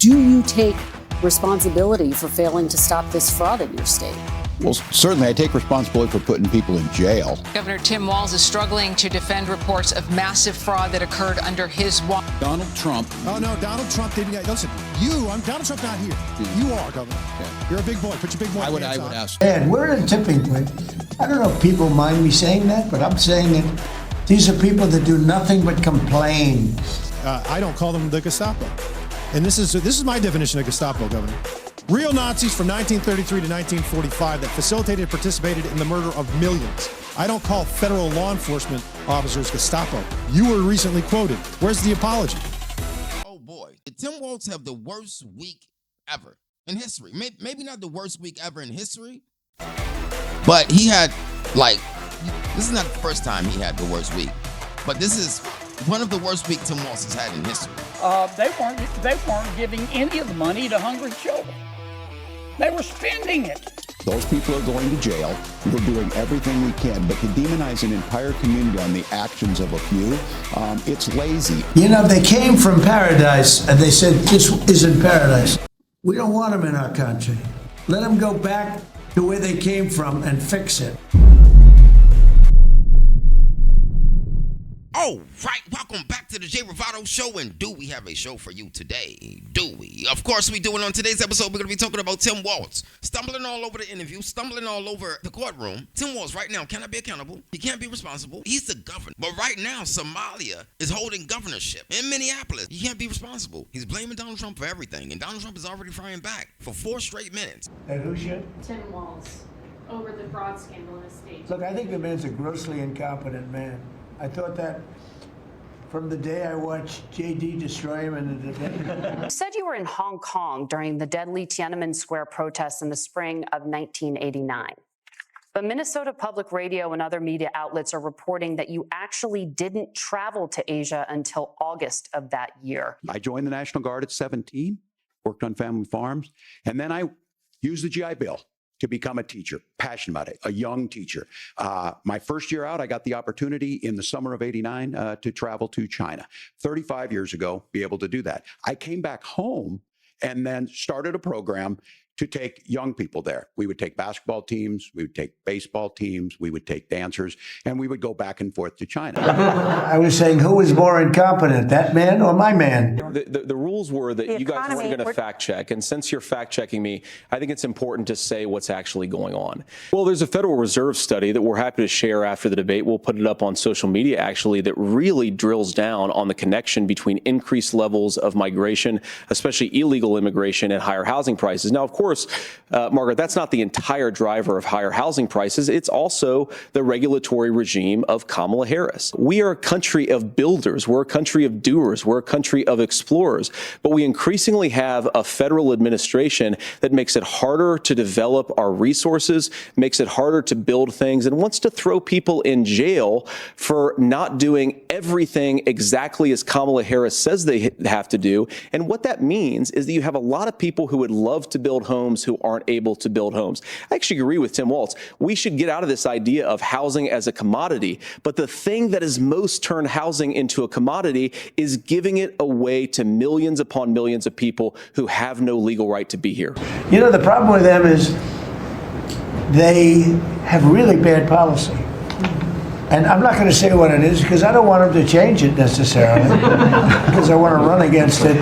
Do you take responsibility for failing to stop this fraud in your state? Well, certainly I take responsibility for putting people in jail. Governor Tim Walz is struggling to defend reports of massive fraud that occurred under his watch. Donald Trump. Oh, no, Donald Trump didn't. Listen, Donald Trump's not here. You are, Governor. Yeah. You're a big boy. Put your big boy I would ask. And we're at a tipping point. I don't know if people mind me saying that, but I'm saying it. These are people that do nothing but complain. I don't call them the Gestapo. And this is my definition of Gestapo, Governor. Real Nazis from 1933 to 1945 that facilitated and participated in the murder of millions. I don't call federal law enforcement officers Gestapo. You were recently quoted. Where's the apology? Oh boy, did Tim Walz have the worst week ever in history? Maybe not the worst week ever in history, but he had, this is not the first time he had the worst week, but this is one of the worst weeks Tim Walz has had in history. They weren't giving any of the money to hungry children. They were spending it. Those people are going to jail. We're doing everything we can, but to demonize an entire community on the actions of a few, it's lazy. You know, they came from paradise and they said, this isn't paradise. We don't want them in our country. Let them go back to where they came from and fix it. All right, welcome back to the Revardo Show, and do we have a show for you today? Do we? Of course we do, and on today's episode, we're going to be talking about Tim Walz, stumbling all over the interview, stumbling all over the courtroom. Tim Walz right now cannot be accountable. He can't be responsible. He's the governor. But right now, Somalia is holding governorship in Minneapolis. He can't be responsible. He's blaming Donald Trump for everything, and Donald Trump is already firing back for 4 straight minutes. And who should? Tim Walz, over the fraud scandal in his state. Look, I think the man's a grossly incompetent man. I thought that from the day I watched JD destroy him in the debate. You said you were in Hong Kong during the deadly Tiananmen Square protests in the spring of 1989. But Minnesota Public Radio and other media outlets are reporting that you actually didn't travel to Asia until August of that year. I joined the National Guard at 17, worked on family farms, and then I used the GI Bill to become a teacher, passionate about it, a young teacher. My first year out, I got the opportunity in the summer of '89 to travel to China. 35 years ago, be able to do that. I came back home and then started a program to take young people there. We would take basketball teams, we would take baseball teams, we would take dancers, and we would go back and forth to China. I was saying, who was more incompetent, that man or my man? The rules were that you guys weren't going to fact check, and since you're fact checking me, I think it's important to say what's actually going on. Well, there's a Federal Reserve study that we're happy to share after the debate. We'll put it up on social media, actually, that really drills down on the connection between increased levels of migration, especially illegal immigration, and higher housing prices. Now, of course, Margaret, that's not the entire driver of higher housing prices. It's also the regulatory regime of Kamala Harris. We are a country of builders. We're a country of doers. We're a country of explorers. But we increasingly have a federal administration that makes it harder to develop our resources, makes it harder to build things, and wants to throw people in jail for not doing everything exactly as Kamala Harris says they have to do. And what that means is that you have a lot of people who would love to build homes who aren't able to build homes. I actually agree with Tim Walz. We should get out of this idea of housing as a commodity. But the thing that has most turned housing into a commodity is giving it away to millions upon millions of people who have no legal right to be here. You know, the problem with them is they have really bad policy. And I'm not going to say what it is because I don't want them to change it necessarily. Because I want to run against it,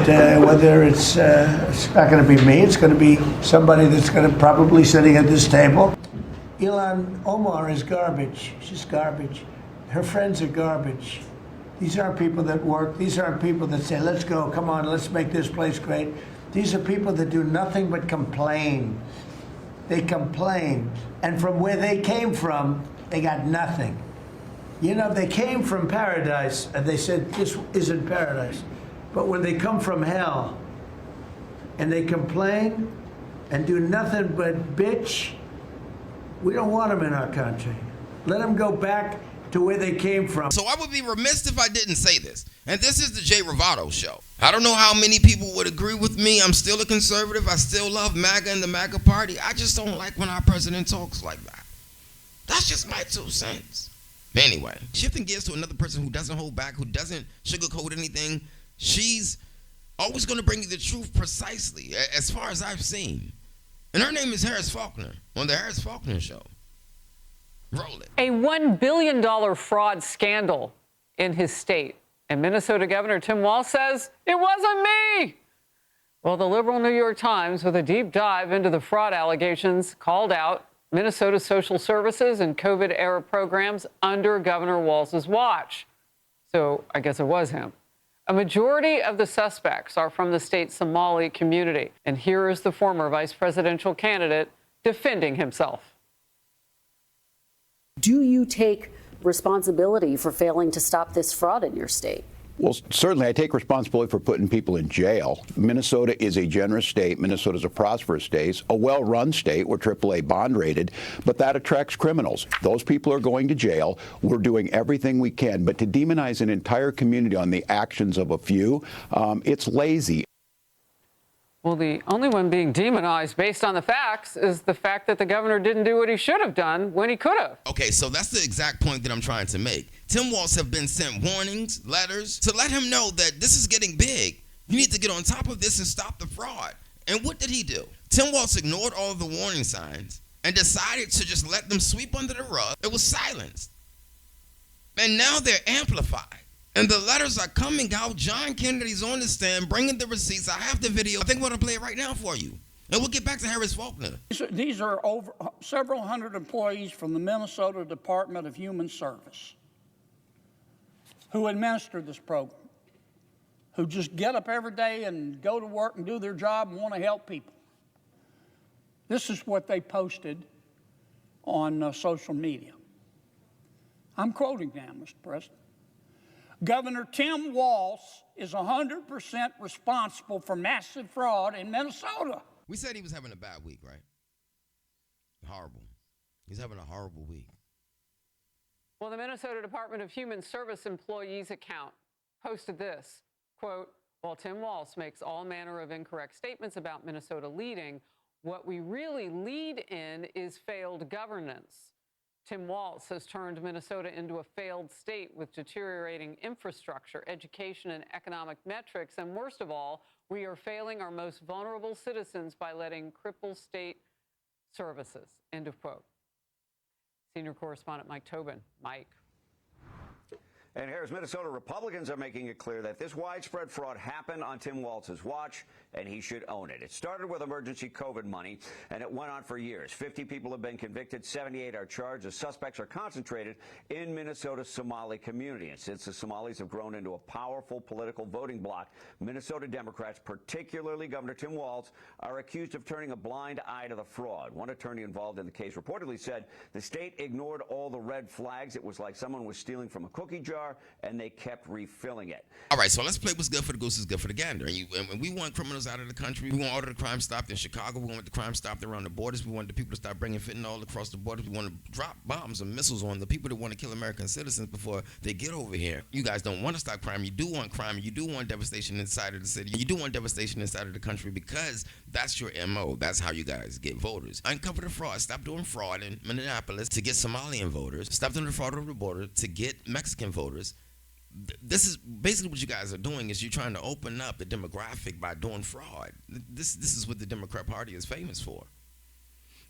whether it's not going to be me, it's going to be somebody that's going to probably sitting at this table. Ilhan Omar is garbage. She's garbage. Her friends are garbage. These aren't people that work. These aren't people that say, let's go, come on, let's make this place great. These are people that do nothing but complain. They complain. And from where they came from, they got nothing. You know, they came from paradise and they said, this isn't paradise. But when they come from hell and they complain and do nothing but bitch, we don't want them in our country. Let them go back to where they came from. So I would be remiss if I didn't say this. And this is the Revardo Show. I don't know how many people would agree with me. I'm still a conservative. I still love MAGA and the MAGA party. I just don't like when our president talks like that. That's just my 2 cents. Anyway, shifting gears to another person who doesn't hold back, who doesn't sugarcoat anything. She's Always going to bring you the truth precisely, as far as I've seen. And her name is Harris Faulkner on the Harris Faulkner Show. Roll it. A $1 billion fraud scandal in his state. And Minnesota Governor Tim Walz says, it wasn't me. Well, the liberal New York Times, with a deep dive into the fraud allegations, called out Minnesota social services and COVID-era programs under Governor Walz's watch. So I guess it was him. A majority of the suspects are from the state's Somali community. And here is the former vice presidential candidate defending himself. Do you take responsibility for failing to stop this fraud in your state? Well, certainly I take responsibility for putting people in jail. Minnesota is a generous state. Minnesota is a prosperous state, a well-run state. We're AAA bond rated, but that attracts criminals. Those people are going to jail. We're doing everything we can, but to demonize an entire community on the actions of a few, it's lazy. Well, the only one being demonized based on the facts is the fact that the governor didn't do what he should have done when he could have. Okay, so that's the exact point that I'm trying to make. Tim Walz have been sent warnings, letters, to let him know that this is getting big. You need to get on top of this and stop the fraud. And what did he do? Tim Walz ignored all of the warning signs and decided to just let them sweep under the rug. It was silenced. And now they're amplified. And the letters are coming out. John Kennedy's on the stand, bringing the receipts. I have the video. I think we're going to play it right now for you. And we'll get back to Harris Faulkner. These are over several hundred employees from the Minnesota Department of Human Service who administer this program, who just get up every day and go to work and do their job and want to help people. This is what they posted on social media. I'm quoting now, Mr. President. Governor Tim Walz is 100% responsible for massive fraud in Minnesota. We said he was having a bad week, right? Horrible. He's having a horrible week. Well, the Minnesota Department of Human Service employees account posted this, quote, while Tim Walz makes all manner of incorrect statements about Minnesota leading, what we really lead in is failed governance. Tim Walz has turned Minnesota into a failed state with deteriorating infrastructure, education, and economic metrics. And worst of all, we are failing our most vulnerable citizens by letting cripple state services. End of quote. Senior correspondent Mike Tobin. Mike. And here's Minnesota Republicans are making it clear that this widespread fraud happened on Tim Walz's watch, and he should own it. It started with emergency COVID money, and it went on for years. 50 people have been convicted, 78 are charged. The suspects are concentrated in Minnesota's Somali community. And since the Somalis have grown into a powerful political voting bloc, Minnesota Democrats, particularly Governor Tim Walz, are accused of turning a blind eye to the fraud. One attorney involved in the case reportedly said the state ignored all the red flags. It was like someone was stealing from a cookie jar, and they kept refilling it. All right, so let's play what's good for the goose is good for the gander. And we want criminals out of the country. We want all of the crime stopped in Chicago. We want the crime stopped around the borders. We want the people to stop bringing fentanyl across the borders. We want to drop bombs and missiles on the people that want to kill American citizens before they get over here. You guys don't want to stop crime. You do want crime. You do want devastation inside of the city. You do want devastation inside of the country because that's your MO. That's how you guys get voters. Uncover the fraud. Stop doing fraud in Minneapolis to get Somalian voters. Stop doing the fraud over the border to get Mexican voters. This is basically what you guys are doing is you're trying to open up the demographic by doing fraud. This is what the Democrat Party is famous for.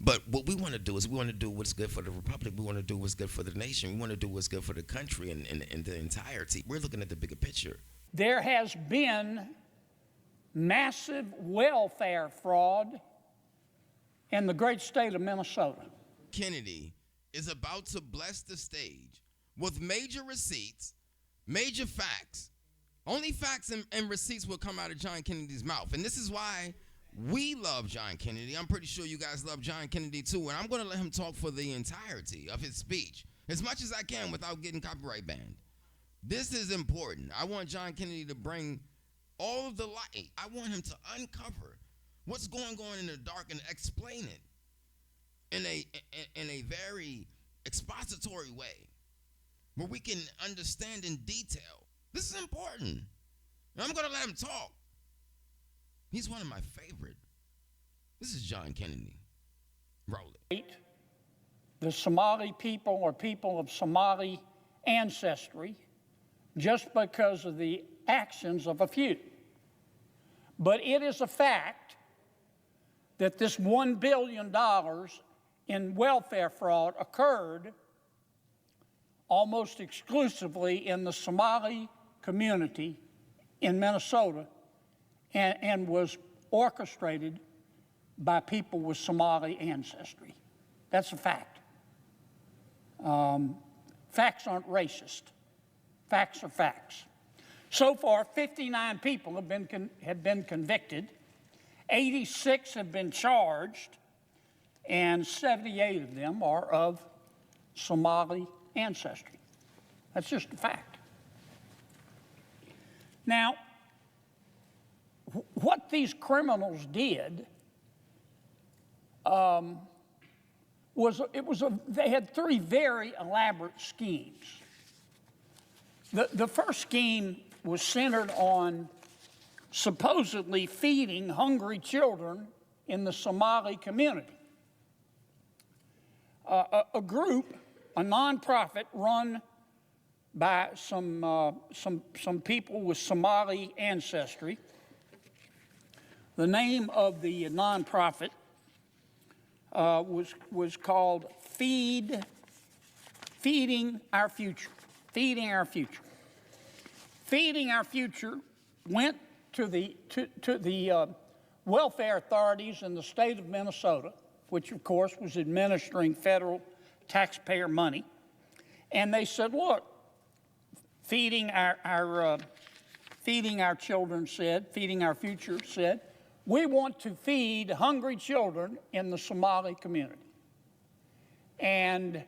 But what we want to do is we want to do what's good for the republic. We want to do what's good for the nation. We want to do what's good for the country and the entirety. We're looking at the bigger picture. There has been massive welfare fraud in the great state of Minnesota. Kennedy is about to bless the stage with major receipts, major facts. Only facts and receipts will come out of John Kennedy's mouth. And this is why we love John Kennedy. I'm pretty sure you guys love John Kennedy too. And I'm going to let him talk for the entirety of his speech as much as I can without getting copyright banned. This is important. I want John Kennedy to bring all of the light. I want him to uncover what's going on in the dark and explain it in a very expository way where we can understand in detail. This is important. And I'm going to let him talk. He's one of my favorite. This is John Kennedy. Roll it. The Somali people are people of Somali ancestry just because of the actions of a few. But it is a fact that this $1 billion in welfare fraud occurred almost exclusively in the Somali community in Minnesota and was orchestrated by people with Somali ancestry. That's a fact. Facts aren't racist. Facts are facts. So far, 59 people have been convicted, 86 have been charged, and 78 of them are of Somali ancestry. That's just a fact. Now, what these criminals did they had three very elaborate schemes. The first scheme was centered on supposedly feeding hungry children in the Somali community. A group, a nonprofit run by some people with Somali ancestry. The name of the nonprofit was called Feeding Our Future. Feeding Our Future. Feeding Our Future went to the welfare authorities in the state of Minnesota, which of course was administering federal taxpayer money, and they said, "Look, Feeding Our Children said, Feeding Our Future said, we want to feed hungry children in the Somali community." And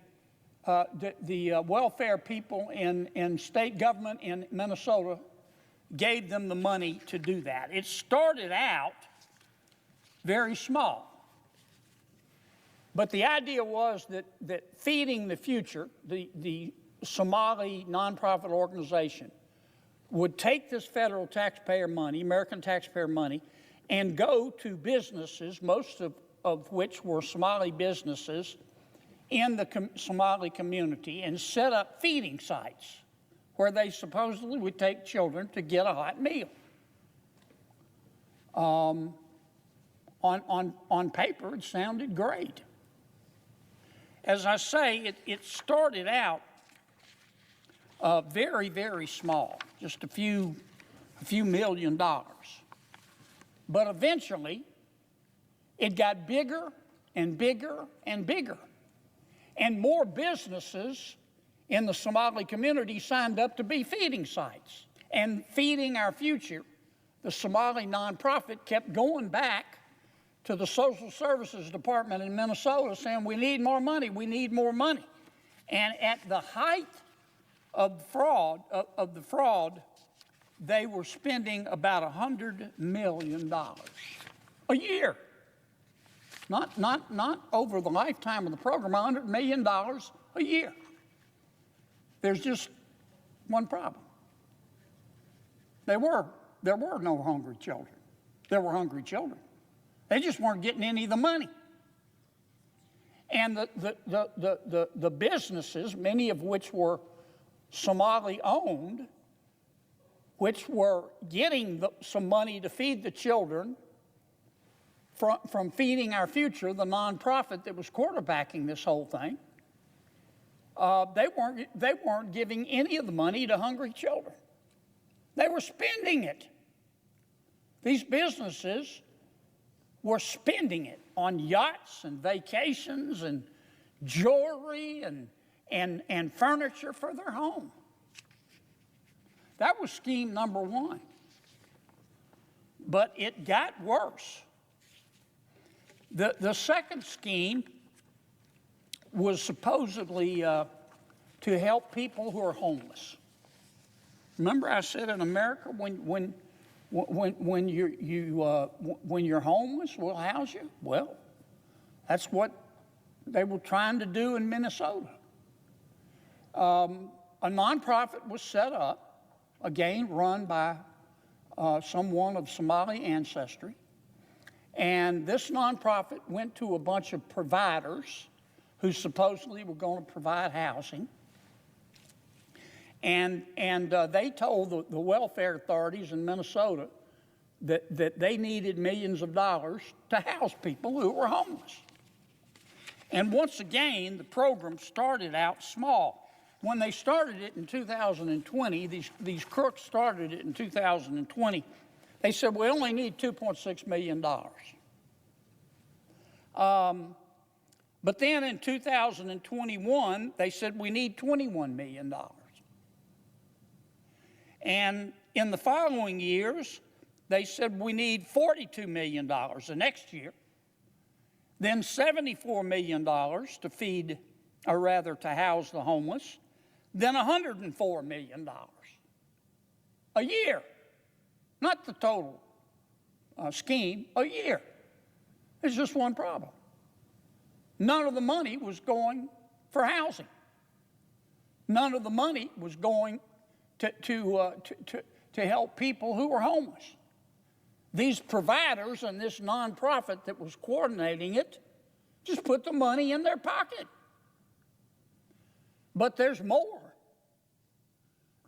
the welfare people in state government in Minnesota gave them the money to do that. It started out very small. But the idea was that Feeding the Future, the Somali nonprofit organization, would take this federal taxpayer money, American taxpayer money, and go to businesses, most of which were Somali businesses, in the Somali community and set up feeding sites where they supposedly would take children to get a hot meal. On paper, it sounded great. As I say, it started out very, very small, just a few $1 million. But eventually, it got bigger and bigger and bigger. And more businesses in the Somali community signed up to be feeding sites. And Feeding Our Future, the Somali nonprofit, kept going back to the Social Services Department in Minnesota saying, we need more money, we need more money. And at the height of the fraud, they were spending about $100 million a year. Not over the lifetime of the program, $100 million a year. There's just one problem. There were no hungry children. There were hungry children. They just weren't getting any of the money. And the businesses, many of which were Somali owned, which were getting some money to feed the children from Feeding Our Future, the nonprofit that was quarterbacking this whole thing, they weren't giving any of the money to hungry children. They were spending it. These businesses were spending it on yachts and vacations and jewelry and furniture for their home. That was scheme number one. But it got worse. The second scheme was supposedly to help people who are homeless. Remember, I said in America, when you're homeless, we'll house you. Well, that's what they were trying to do in Minnesota. A nonprofit was set up, again run by someone of Somali ancestry. And this nonprofit went to a bunch of providers who supposedly were going to provide housing. And they told the welfare authorities in Minnesota that they needed millions of dollars to house people who were homeless. And once again, the program started out small. When they started it in 2020, these crooks started it in 2020, they said, we only need $2.6 million. But then in 2021, they said we need $21 million. And in the following years, they said we need $42 million the next year, then $74 million to feed, or rather to house the homeless, then $104 million a year. Not the total scheme, a year. There's just one problem. None of the money was going for housing. None of the money was going to help people who were homeless. These providers and this nonprofit that was coordinating it just put the money in their pocket. But there's more.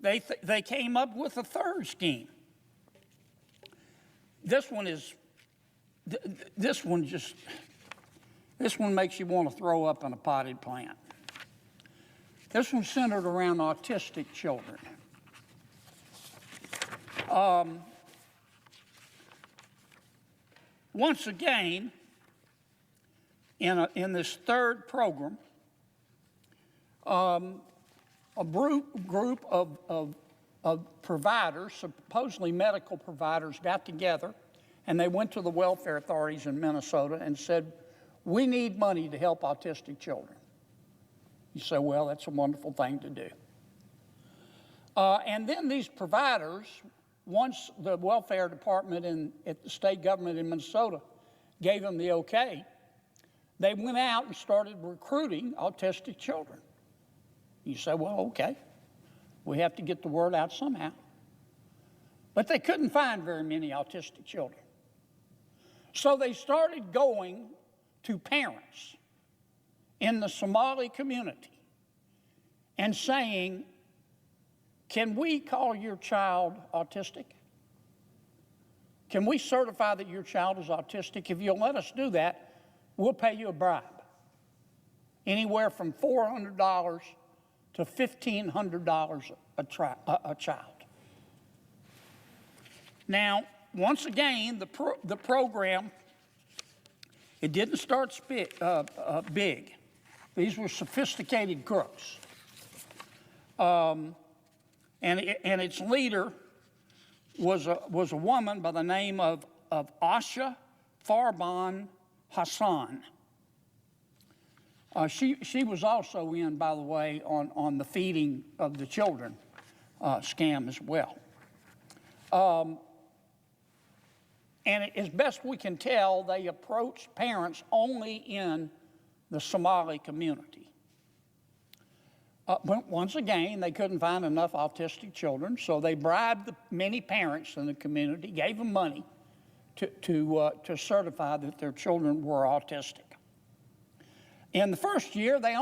They came up with a third scheme. This one makes you want to throw up in a potted plant. This one's centered around autistic children. Once again, in this third program, a group of providers, supposedly medical providers, got together and they went to the welfare authorities in Minnesota and said, we need money to help autistic children. You say, well, that's a wonderful thing to do. And then these providers, once the welfare department at the state government in Minnesota gave them the okay, they went out and started recruiting autistic children. You say, well, okay, we have to get the word out somehow. But they couldn't find very many autistic children. So they started going to parents in the Somali community and saying, can we call your child autistic? Can we certify that your child is autistic? If you'll let us do that, we'll pay you a bribe. Anywhere from $400 to $1,500 a child. Now, once again, the program, it didn't start big. These were sophisticated crooks. And its leader was a woman by the name of Asha Farban Hassan. She was also in, by the way, on the feeding of the children scam as well. And as best we can tell, they approached parents only in the Somali community. But once again, they couldn't find enough autistic children, so they bribed many parents in the community, gave them money to certify that their children were autistic. In the first year, they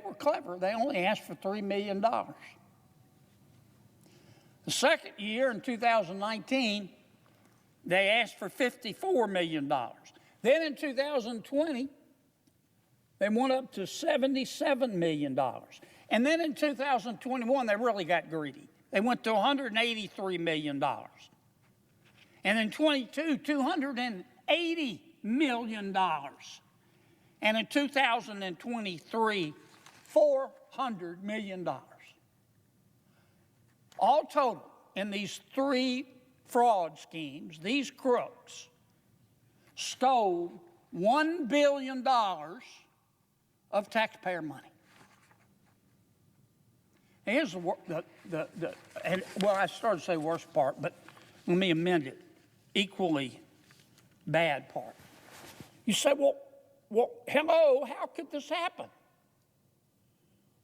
were clever. They only asked for $3 million. The second year, in 2019, they asked for $54 million. Then in 2020, they went up to $77 million. And then in 2021, they really got greedy. They went to $183 million. And in 22, $280 million. And in 2023, $400 million. All total, in these three fraud schemes, these crooks stole $1 billion of taxpayer money. And here's I started to say worst part, but let me amend it. Equally bad part. You say, well, hello, how could this happen?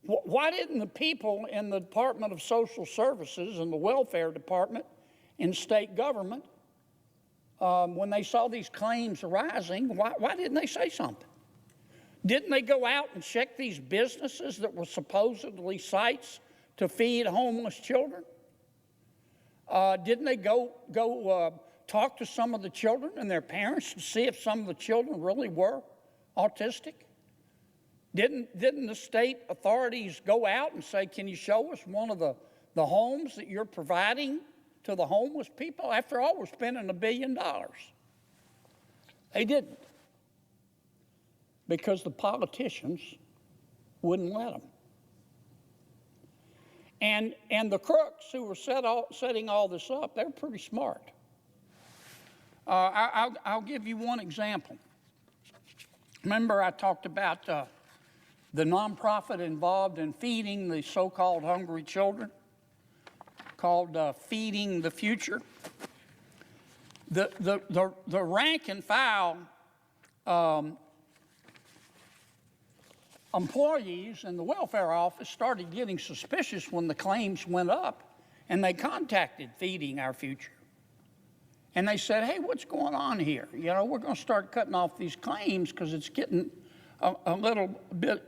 Why didn't the people in the Department of Social Services and the Welfare Department in state government, when they saw these claims arising, why didn't they say something? Didn't they go out and check these businesses that were supposedly sites to feed homeless children? Didn't they go talk to some of the children and their parents to see if some of the children really were autistic? Didn't the state authorities go out and say, can you show us one of the homes that you're providing to the homeless people? After all, we're spending $1 billion. They didn't, because the politicians wouldn't let them. And the crooks who were setting all this up, they're pretty smart. I'll give you one example. Remember I talked about the nonprofit involved in feeding the so-called hungry children, called Feeding the Future. The rank and file employees in the welfare office started getting suspicious when the claims went up, and they contacted Feeding Our Future. And they said, hey, what's going on here? You know, we're going to start cutting off these claims because it's getting a little bit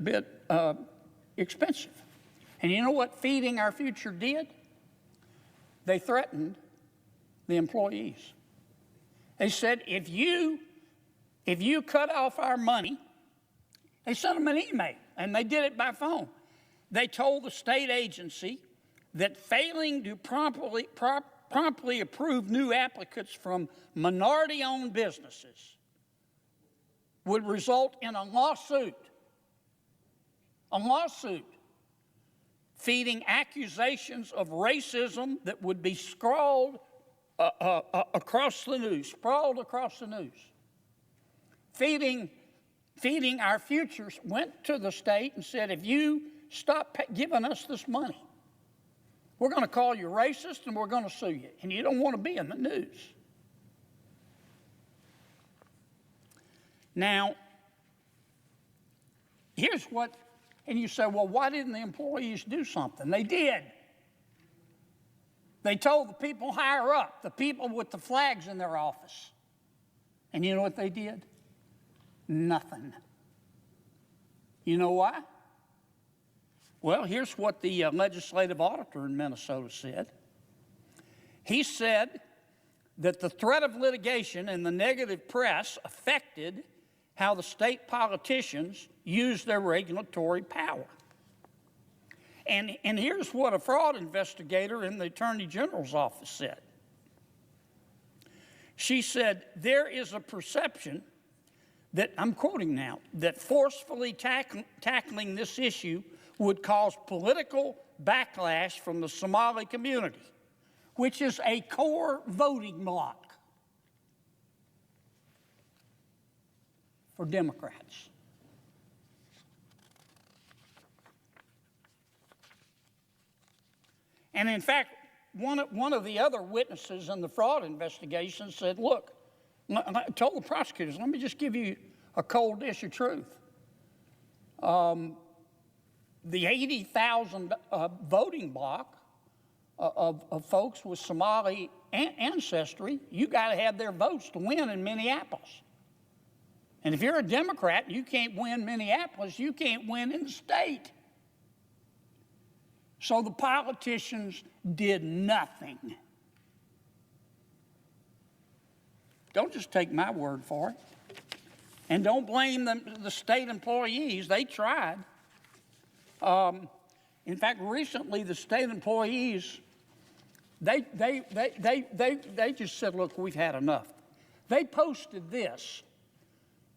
expensive. And you know what Feeding Our Future did? They threatened the employees. They said, if you cut off our money, they sent them an email, and they did it by phone. They told the state agency that failing to promptly approve new applicants from minority-owned businesses would result in a lawsuit, feeding accusations of racism that would be scrawled across the news. Feeding Our Futures went to the state and said, if you stop giving us this money, we're going to call you racist and we're going to sue you. And you don't want to be in the news. Now, here's what, and you say, well, why didn't the employees do something? They did. They told the people higher up, the people with the flags in their office. And you know what they did? Nothing. You know why? Well, here's what the legislative auditor in Minnesota said. He said that the threat of litigation and the negative press affected how the state politicians use their regulatory power. And here's what a fraud investigator in the Attorney General's office said. She said, there is a perception that, I'm quoting now, that forcefully tackling this issue would cause political backlash from the Somali community, which is a core voting bloc for Democrats. And in fact, one of the other witnesses in the fraud investigation said, look, I told the prosecutors, let me just give you a cold dish of truth. The 80,000 voting bloc of folks with Somali ancestry, you got to have their votes to win in Minneapolis. And if you're a Democrat and you can't win Minneapolis, you can't win in the state. So the politicians did nothing. Don't just take my word for it. And don't blame the state employees. They tried. In fact, recently the state employees, they just said, look, we've had enough. They posted this.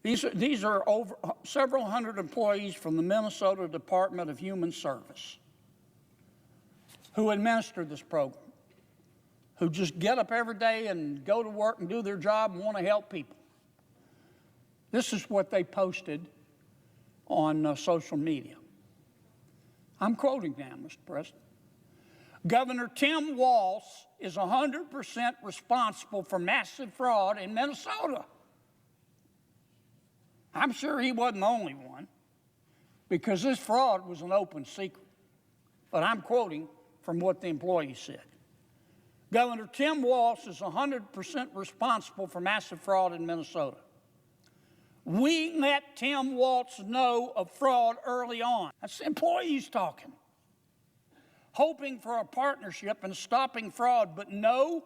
These are over several hundred employees from the Minnesota Department of Human Service who administer this program, who just get up every day and go to work and do their job and want to help people. This is what they posted on social media. I'm quoting now, Mr. President. Governor Tim Walz is 100% responsible for massive fraud in Minnesota. I'm sure he wasn't the only one, because this fraud was an open secret. But I'm quoting from what the employee said. Governor Tim Walz is 100% responsible for massive fraud in Minnesota. We let Tim Walz know of fraud early on. That's the employees talking. Hoping for a partnership and stopping fraud, but no,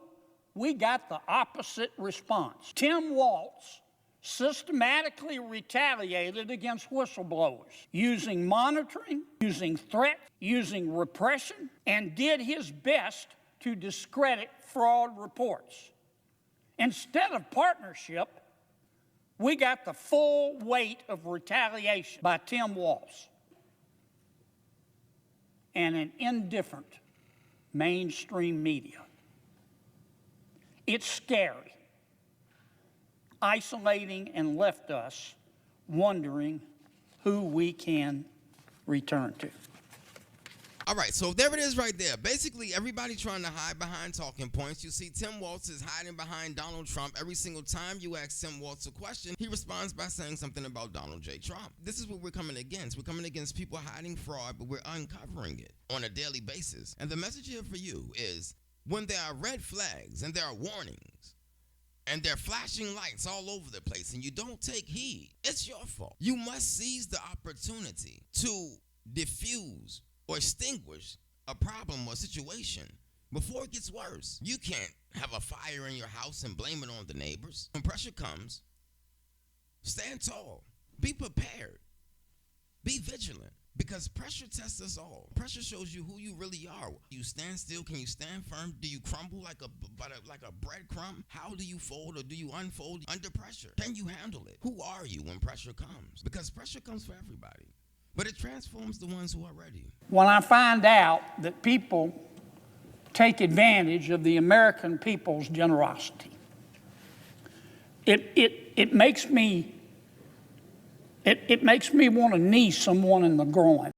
we got the opposite response. Tim Walz systematically retaliated against whistleblowers, using monitoring, using threat, using repression, and did his best to discredit fraud reports. Instead of partnership, we got the full weight of retaliation by Tim Walz and an indifferent mainstream media. It's scary, isolating, and left us wondering who we can return to. All right, so there it is right there. Basically, everybody trying to hide behind talking points. You see Tim Walz is hiding behind Donald Trump. Every single time you ask Tim Walz a question, he responds by saying something about Donald J. Trump. This is what we're coming against. We're coming against people hiding fraud, but we're uncovering it on a daily basis. And the message here for you is when there are red flags and there are warnings and there are flashing lights all over the place and you don't take heed, it's your fault. You must seize the opportunity to diffuse or extinguish a problem or situation before it gets worse. You can't have a fire in your house and blame it on the neighbors. When pressure comes, stand tall. Be prepared. Be vigilant, because pressure tests us all. Pressure shows you who you really are. You stand still. Can you stand firm? Do you crumble like a breadcrumb? How do you fold or do you unfold under pressure? Can you handle it? Who are you when pressure comes? Because pressure comes for everybody, but it transforms the ones who are ready. When I find out that people take advantage of the American people's generosity, it makes me want to knee someone in the groin.